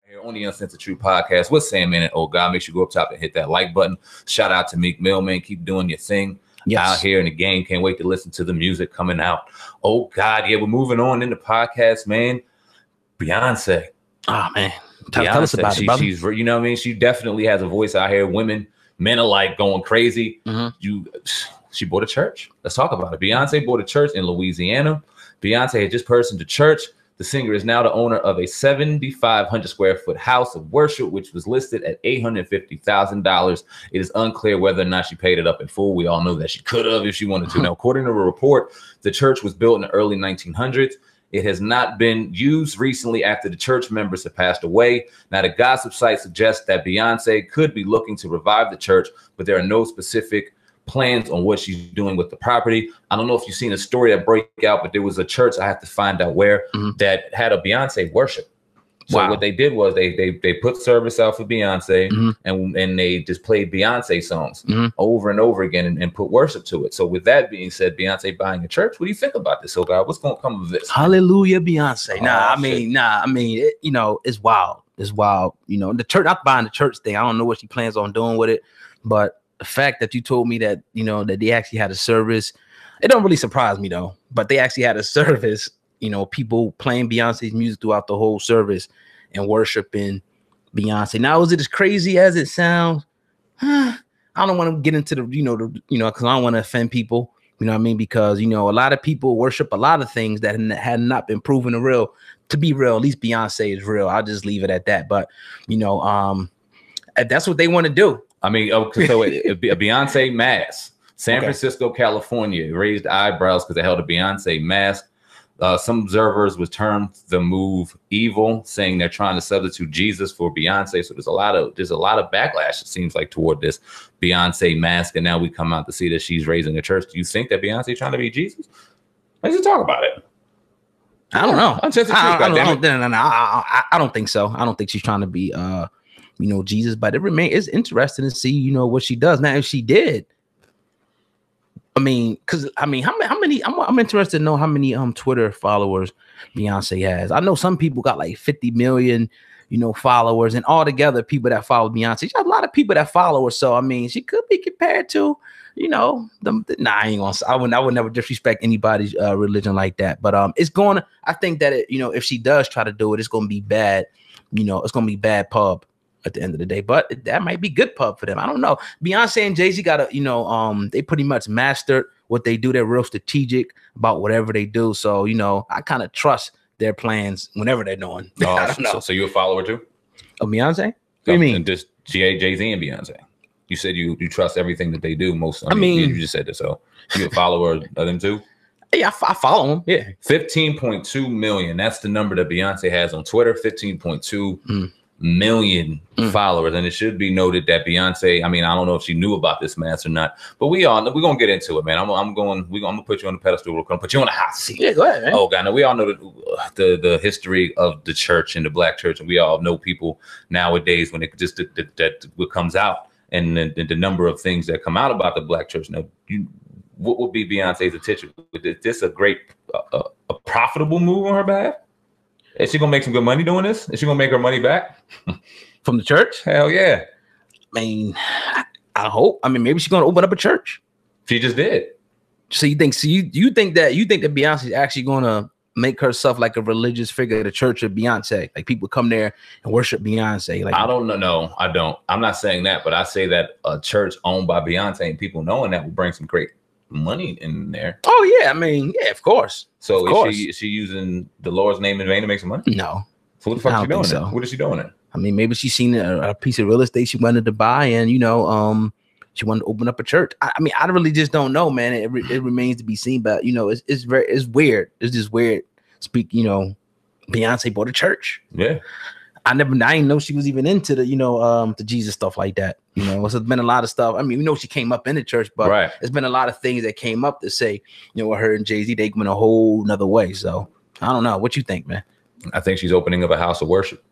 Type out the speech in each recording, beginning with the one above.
Here on the Uncensored Truth Podcast with Sam Man and Oh God. Make sure you go up top and hit that like button. Shout out to Meek Mill, man. Keep doing your thing out here in the game. Can't wait to listen to the music coming out. Oh God, yeah, we're moving on in the podcast, man. Beyonce. Oh man, tell us about it, brother. She's, you know what I mean? She definitely has a voice out here. Women, men alike going crazy. She bought a church. Let's talk about it. Beyonce bought a church in Louisiana. Beyonce had just purchased the church. The singer is now the owner of a 7,500 square foot house of worship, which was listed at $850,000. It is unclear whether or not she paid it up in full. We all know that she could have if she wanted to. Now, according to a report, the church was built in the early 1900s. It has not been used recently after the church members have passed away. Now, the gossip site suggests that Beyonce could be looking to revive the church, but there are no specific plans on what she's doing with the property. I don't know if you've seen a story that broke out, but there was a church, I have to find out where, that had a Beyonce worship. So what they did was they put service out for Beyonce and they just played Beyonce songs over and over again and put worship to it. So with that being said, Beyonce buying a church, what do you think about this? So God, what's going to come of this? Hallelujah, Beyonce. I mean, it, you know, it's wild. It's wild. You know, the church, not buying the church thing. I don't know what she plans on doing with it, but the fact that you told me that, you know, that they actually had a service, it don't really surprise me though, but they actually had a service, you know, people playing Beyonce's music throughout the whole service and worshiping Beyonce. Now, is it as crazy as it sounds? I don't want to get into the, because I don't want to offend people, you know what I mean? Because, you know, a lot of people worship a lot of things that had not been proven to be real. At least Beyonce is real. I'll just leave it at that. But, you know, that's what they want to do. I mean, so a Beyonce mask, San Francisco, California, raised eyebrows because they held a Beyonce mask. Some observers was termed the move evil, saying they're trying to substitute Jesus for Beyonce. So there's a lot of backlash, it seems like, toward this Beyonce mask. And now we come out to see that she's raising a church. Do you think that Beyonce trying to be Jesus? Let's just talk about it. I don't know. I don't think so. I don't think she's trying to be Jesus, but it's interesting to see, you know, what she does. Now, if she did, how many, I'm interested to know how many Twitter followers Beyonce has. I know some people got like 50 million, you know, followers, and altogether people that follow Beyonce. She has a lot of people that follow her. So, I mean, she could be compared to, you know, I would never disrespect anybody's religion like that. But I think that, if she does try to do it, it's going to be bad. You know, it's going to be bad pub at the end of the day, but that might be good pub for them. I don't know. Beyonce and Jay-Z got they pretty much mastered what they do. They're real strategic about whatever they do. So, you know, I kind of trust their plans whenever they're doing. I don't know. So you a follower too? Of Beyonce? What do you mean? Just Jay-Z and Beyonce. You said you trust everything that they do. I mean, you just said that. So you a follower of them too? Yeah, I follow them. Yeah. 15.2 million. That's the number that Beyonce has on Twitter. 15.2 million followers. And it should be noted that Beyonce, I mean, I don't know if she knew about this mask or not, but we're gonna get into it, man. I'm gonna put you on the pedestal. We're gonna put you on the hot seat. Yeah, go ahead, man. Oh God, now we all know the history of the church and the black church, and we all know people nowadays when it just that what comes out and the number of things that come out about the black church. Now, what would be Beyonce's attention? Is this a great a profitable move on her behalf? Is she gonna make some good money doing this? Is she gonna make her money back from the church? Hell yeah! I mean, I hope. I mean, maybe she's gonna open up a church. She just did. So you think? So you think that Beyonce is actually gonna make herself like a religious figure at the church of Beyonce? Like people come there and worship Beyonce? Like, I don't know. No, I don't. I'm not saying that, but I say that a church owned by Beyonce and people knowing that will bring some great money in there. Oh yeah, I mean, yeah, of course. So is she using the Lord's name in vain to make some money? No. So what the fuck is she doing? So. What is she doing? I mean, maybe she's seen a piece of real estate she wanted to buy, and she wanted to open up a church. I mean, I really just don't know, man. It remains to be seen, but it's weird. It's just weird. Beyonce bought a church. Yeah. I didn't know she was even into the Jesus stuff like that. So there's been a lot of stuff. I mean, we know she came up in the church, but there's been a lot of things that came up to say, with her and Jay-Z, they went a whole nother way. So I don't know. What you think, man? I think she's opening up a house of worship.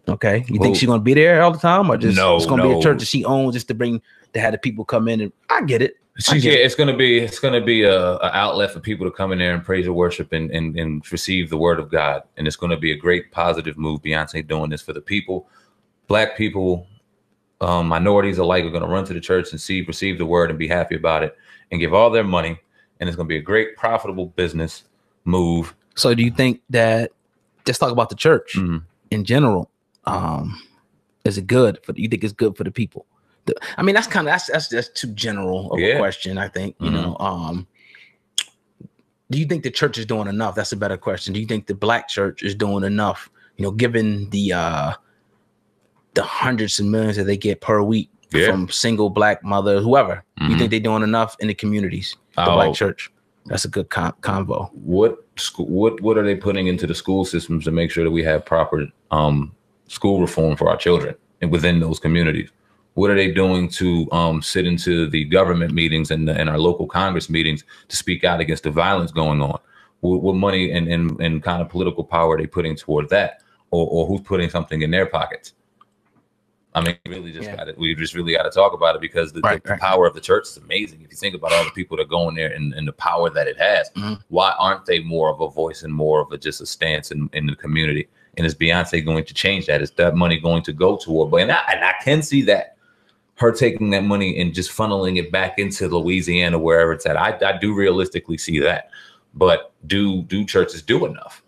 Okay. You think she's going to be there all the time, or just it's going to be a church that she owns just to have the people come in? And I get it. It's gonna be a outlet for people to come in there and praise and worship and receive the word of God. And it's gonna be a great positive move. Beyonce doing this for the people, Black people, minorities alike are gonna run to the church and receive the word and be happy about it and give all their money. And it's gonna be a great profitable business move. So do you think that, just talk about the church in general, is it good for, you think it's good for the people? I mean, that's that's too general of a question, I think. You know, do you think the church is doing enough? That's a better question. Do you think the Black church is doing enough? You know, given the hundreds of millions that they get per week from single Black mothers, whoever. You think they're doing enough in the communities? The Black church. That's a good convo. What are they putting into the school systems to make sure that we have proper school reform for our children and within those communities? What are they doing to sit into the government meetings and our local Congress meetings to speak out against the violence going on? What money and kind of political power are they putting toward that? Or who's putting something in their pockets? I mean, we just really got to talk about it, because the power of the church is amazing. If you think about all the people that go in there and the power that it has, why aren't they more of a voice and more of just a stance in the community? And is Beyonce going to change that? Is that money going to go toward? And I can see that. Her taking that money and just funneling it back into Louisiana, wherever it's at. I do realistically see that. But do churches do enough?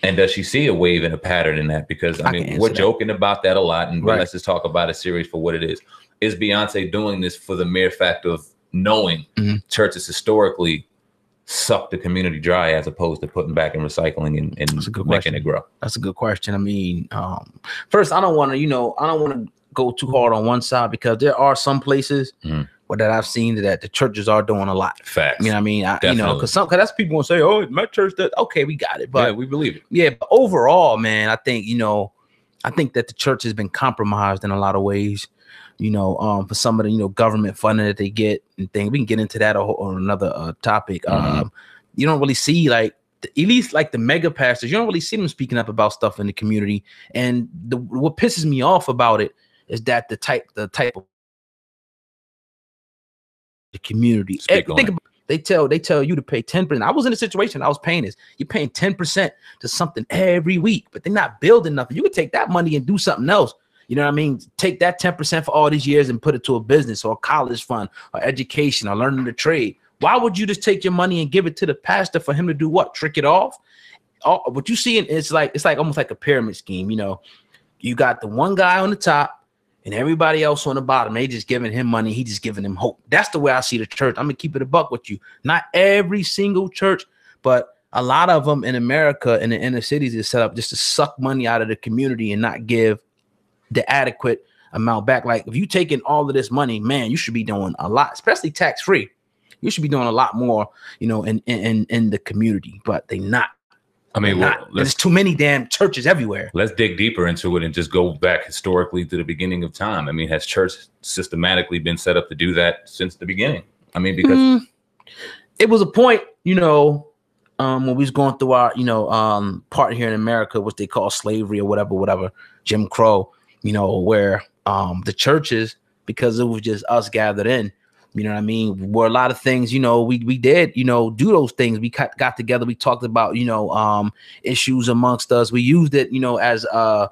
And does she see a wave and a pattern in that? Because I mean, we're joking about that a lot, and let's just talk about it serious for what it is. Is Beyonce doing this for the mere fact of knowing churches historically suck the community dry, as opposed to putting back in recycling and making it grow? That's a good question. I mean, first, I don't want to go too hard on one side, because there are some places where that I've seen that the churches are doing a lot. Facts. You know what I mean? Because that's people gonna say, oh, my church does. Okay, we got it. But we believe it. Yeah, but overall, man, I think that the church has been compromised in a lot of ways. You know, for some of the government funding that they get and things. We can get into that on another topic. You don't really see, like, at least like the mega pastors, you don't really see them speaking up about stuff in the community. And what pisses me off about it is that the type of the community. Think about, they tell you to pay 10%. I was in a situation, I was paying this. You're paying 10% to something every week, but they're not building nothing. You could take that money and do something else. You know what I mean? Take that 10% for all these years and put it to a business or a college fund or education or learning the trade. Why would you just take your money and give it to the pastor for him to do what? Trick it off? What you see, it's like almost like a pyramid scheme. You got the one guy on the top and everybody else on the bottom. They just giving him money. He just giving them hope. That's the way I see the church. I'm gonna keep it a buck with you. Not every single church, but a lot of them in America in the inner cities is set up just to suck money out of the community and not give the adequate amount back. Like, if you taking all of this money, man, you should be doing a lot, especially tax free. You should be doing a lot more, in the community, but they not. I mean, there's too many damn churches everywhere. Let's dig deeper into it and just go back historically to the beginning of time. I mean, has church systematically been set up to do that since the beginning? I mean, because it was a point, when we was going through our, part here in America, what they call slavery or whatever, Jim Crow, where the churches, because it was just us gathered in, you know what I mean, where a lot of things, we did, do those things. We got together. We talked about, issues amongst us. We used it, as a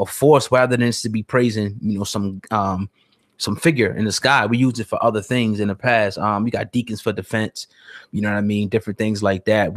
force rather than to be praising, some figure in the sky. We used it for other things in the past. We got deacons for defense, you know what I mean? Different things like that.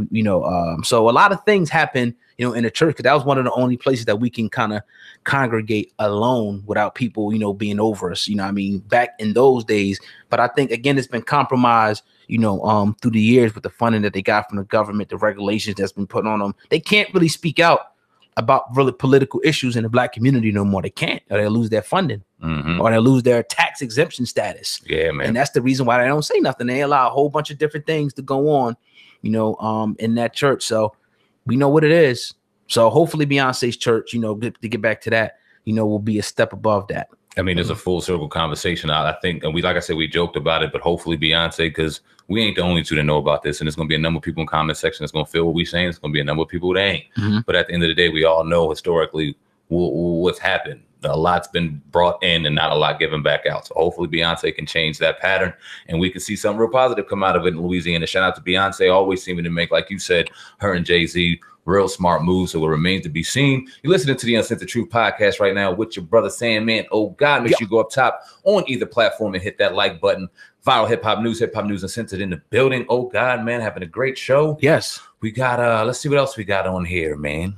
So a lot of things happen, in the church, because that was one of the only places that we can kind of congregate alone without people, being over us, what I mean, back in those days. But I think, again, it's been compromised, through the years with the funding that they got from the government, the regulations that's been put on them. They can't really speak out about really political issues in the Black community no more. They can't, or they'll lose their funding, or they'll lose their tax exemption status. Yeah, man. And that's the reason why they don't say nothing. They allow a whole bunch of different things to go on, in that church. So we know what it is. So hopefully Beyonce's church, to get back to that, will be a step above that. I mean, it's a full circle conversation. I think, and like I said, we joked about it, but hopefully Beyonce, because we ain't the only two that know about this. And there's going to be a number of people in the comment section that's going to feel what we're saying. It's going to be a number of people that ain't. But at the end of the day, we all know historically what's happened. a lot's been brought in and not a lot given back out. So hopefully Beyonce can change that pattern and we can see something real positive come out of it in Louisiana. Shout out to Beyonce, always seeming to make, like you said, her and Jay-Z, real smart moves. So it remains to be seen. You're listening to the Uncensored Truth podcast right now with your brother Sandman. Oh God, make sure you go up top on either platform and hit that like button. Viral Hip Hop News Uncensored in the building. Oh God, man, having a great show. Yes. We got let's see what else we got on here, man.